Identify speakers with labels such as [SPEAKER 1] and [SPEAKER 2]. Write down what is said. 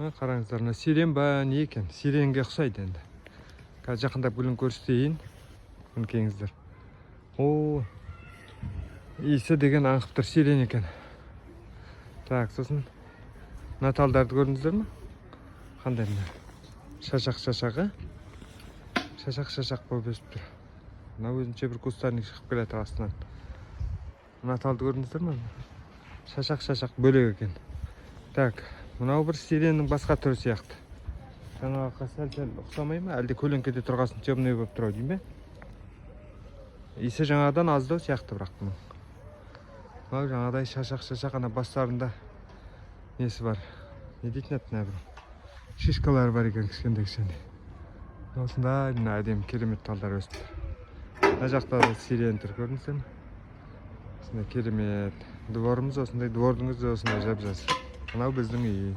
[SPEAKER 1] Қараңыздар, мына сирен ба не екен? Сиренге ұқсайды енді. Қазір жақындап гүлін көрсетейін. Мінекейіңіздер. О, иісі деген аңқып тұр, сирен екен. Так, сосын мына талдарды көрдіңіздер ме? Қандай мына? Шашақ-шашағы. Шашақ-шашақ болып өсіп тұр. Мына өзінше бір кустарник шығып келеді астынан. Мына талды көрдіңіздер ме? Шашақ-шашақ бөлек екен. Так, мынау бір сиреннің басқа түрі сияқты. Жаңағы сәл-сәл ұқсамай ма? Әлде көлеңкеде тұрғасын темный болып тұрау дейм бе? Иісі жаңадан аздау сияқты бірақ бұның. Мынау жаңадай шашақ-шашақ ана бастарында несі бар? Не дейтін еді мына бір? Шишкалары бар екен кішкентай-кішкентай. Осындай мына әдемі керемет талдар өсіп тұр. Мына жақта да сирен тұр, көрдіңіздер ме? Осындай керемет дворымыз, осындай двордың өзі осындай жап-жас. Мынау біздің үй.